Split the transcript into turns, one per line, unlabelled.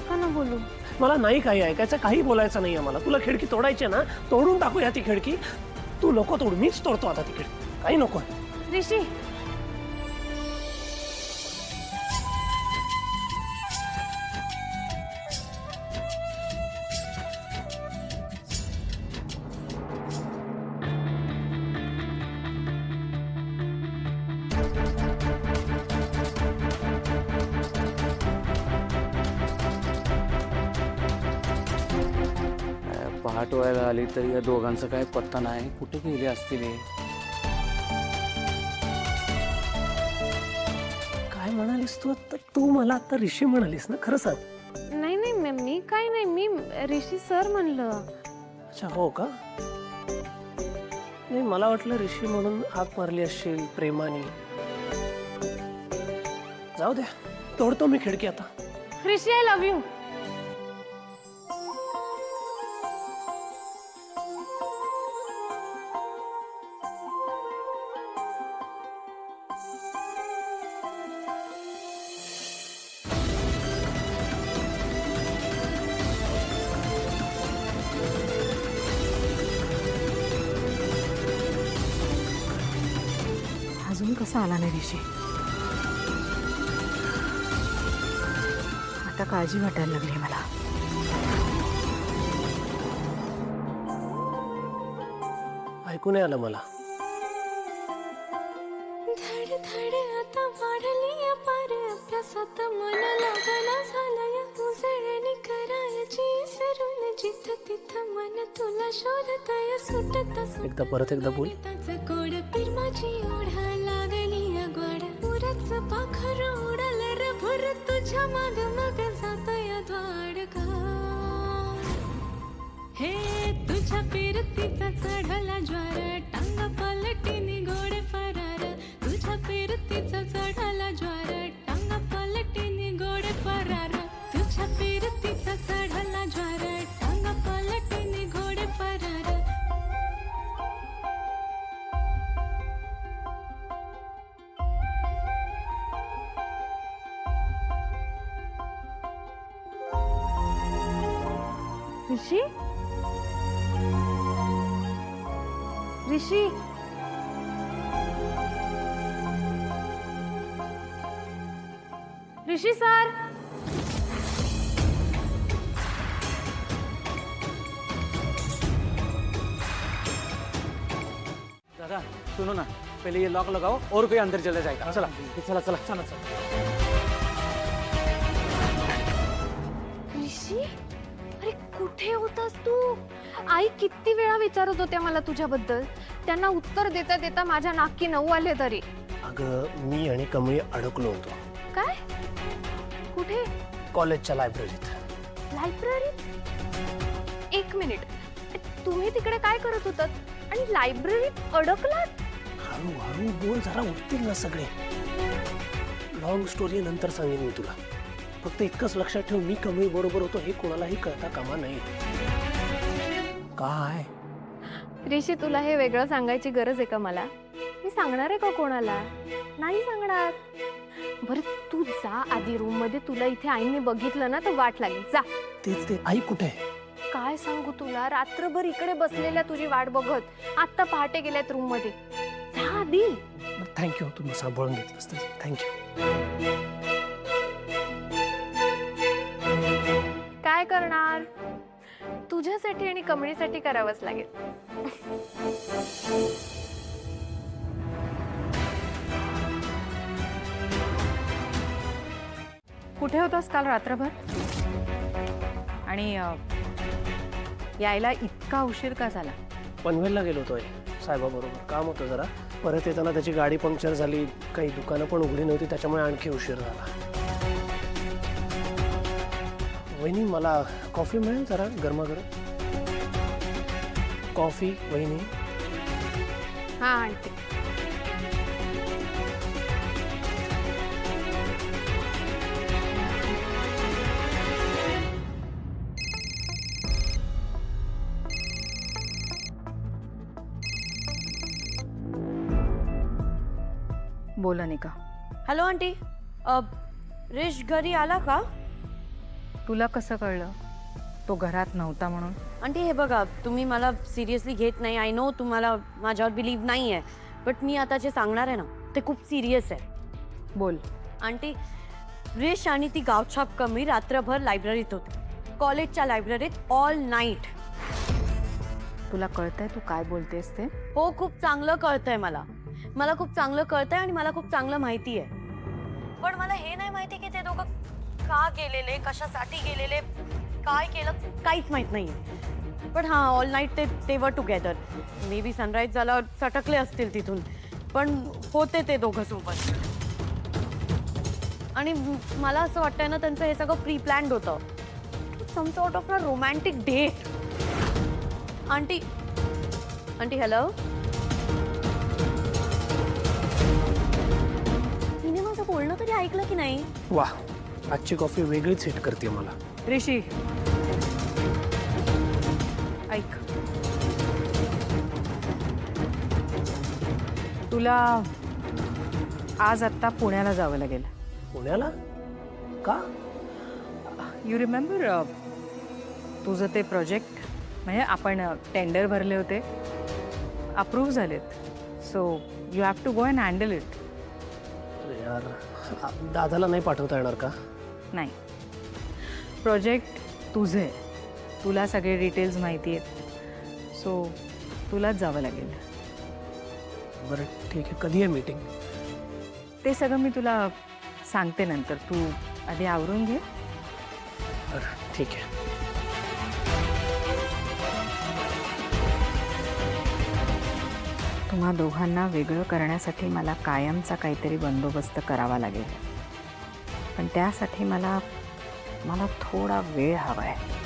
नका ना बोलू.
मला नाही काही ऐकायचं, काही बोलायचं नाही आहे मला. तुला खिडकी तोडायची ना, तोडून टाकूया ती खिडकी. तू नको तोड, मीच तोडतो आता ती खिडकी. काही नको.
ऋषी,
पहाट व्हायला आली तरी या दोघांचा काय पत्ता नाही. कुठे गेले असतील हे?
काय म्हणालीस तू आता? तू मला आता ऋषी म्हणालीस ना? खरं सांग.
नाही नाही मी काय नाही, मी ऋषी सर म्हणलं.
अच्छा, हो का? नाही, मला वाटलं ऋषी म्हणून हाक मारली असशील प्रेमाने. जाऊ द्या, तोडतो मी खिडकी आता.
ऋषी, आय लव्ह यू.
अजून कसा आला नाही ऋषी? आता काळजी वाटायला लागली मला.
ऐकू नाही आलं मला.
धड धड आता वाढली पार अभ्यासात मन लागना झालंय. उजळणी करायची सरून जिथं तिथं मन तुला शोधतय. सुटत
एकदा परत एकदा बोल.
गोड पिरमाची ओढा लागली अगोड. पुरच पाखर उडल र भर तुझ्या माग मग जातय द्वाडका. हे तुझ्या फिरतीचा चढला ज्वार. टांग पलटीनी घोडे फरार. तुझ्या फिरतीचा चढला ज्वार. टांग पलटीनी घोडे फरार. तुझ्या फिरतीचा चढला ज्वार. टांग पलटीनी घोडे फरार.
ऋषी, ऋषी, ऋषी सर.
दादा सुनो ना, पहले ये लॉक लगाओ और कोई अंदर चले जाएगा. चला चला चला चला चला.
ऋषी, अरे कुठे होतास तू? आई किती वेळा विचारत होत्या मला तुझ्याबद्दल. त्यांना उत्तर देता देता माझ्या नाकी 9 आले तरी.
अगं, मी आणि कमळी अडकलो होतो.
काय? कुठे?
कॉलेजच्या लायब्ररीत.
लायब्ररीत? एक मिनिट, तुम्ही तिकडे काय करत होतात आणि लायब्ररीत अडकलात?
हळूहळू बोल जरा, उठतील ना सगळे. लॉंग स्टोरी नंतर सांगेन मी तुला. फक्त इतकंच लक्षात ठेव, मी कमळी बरोबर होतो हे कोणालाही कळता कामा नाही. काय
ऋषी, तुला हे वेगळं सांगायची गरज आहे का मला? मी सांगणार आहे का कोणाला? नाही सांगणार. बरं तू जा आधी रूम मध्ये. तुला इथे आईने बघितलं ना तर वाट लागेल. जा.
तेच ते. आई कुठे?
काय सांगू तुला, रात्रभर इकडे बसलेल्या तुझी वाट बघत. आता पहाटे गेल्यात रूम मध्ये. जा आधी.
थँक्यू, तुम्ही सांभाळून घेतलंस. थँक्यू.
काय करणार, तुझ्यासाठी आणि कमळीसाठी करावंच लागेल.
कुठे होतास काल रात्रभर? आणि यायला इतका उशीर का झाला?
पनवेलला गेलो होतो साहेबाबरोबर. काम होतं जरा. परत येताना त्याची गाडी पंक्चर झाली. काही दुकानं पण उघडी नव्हती, त्याच्यामुळे आणखी उशीर झाला. वहिनी, मला कॉफी मिळेल जरा गरमागरम? कॉफी वहिनी.
हा आणते.
बोल अनिका.
हॅलो आंटी, रिश घरी आला का?
तुला कसं कळलं तो घरात नव्हता म्हणून?
आंटी हे बघा, तुम्ही मला सिरियसली घेत नाही. आय नो तुम्हाला माझ्यावर बिलीव्ह नाही आहे, बट मी आता जे सांगणार आहे ना ते खूप सिरियस आहे.
बोल.
आंटी, रिश आणि ती गावछाप कमी रात्रभर लायब्ररीत होती, कॉलेजच्या लायब्ररीत ऑल नाईट.
तुला कळतंय तू काय बोलतेस ते?
हो, खूप चांगलं कळतंय मला. मला खूप चांगलं कळतंय आणि मला खूप चांगलं माहिती आहे. पण मला हे नाही माहिती की ते दोघं का गेलेले, कशासाठी गेलेले, काय केलं, काहीच माहित नाहीये. पण हा, ऑल नाईट ते were together. May be sunrise झाल्यावर सटकले असतील तिथून, पण होते ते दोघं सोबत. आणि मला असं वाटतंय ना त्यांचं हे सगळं प्री प्लॅन्ड होतं. Some sort of a romantic date. Aunty, aunty hello. तिने माझं बोलणं तरी ऐकलं की नाही?
वा, आजची कॉफी वेगळीच हिट करते मला.
ऋषी ऐक, तुला आज आत्ता पुण्याला जावं लागेल.
पुण्याला का?
यू रिमेंबर तुझं ते प्रोजेक्ट, म्हणजे आपण टेंडर भरले होते, अप्रूव्ह झालेत. So you have to go and handle it.
अरे यार, दादाला नाही पाठवता येणार का?
नाही, प्रोजेक्ट तुझं आहे, तुला सगळे डिटेल्स माहिती आहेत, सो तुलाच जावं लागेल.
बरं ठीक आहे, कधी आहे मीटिंग?
ते सगळं मी तुला सांगते नंतर. तू आधी आवरून घे.
बरं ठीक आहे.
तुम्हा दोघांना वेगळं करण्यासाठी मला कायमचा काहीतरी बंदोबस्त करावा लागेल, पण त्यासाठी मला थोडा वेळ हवा आहे.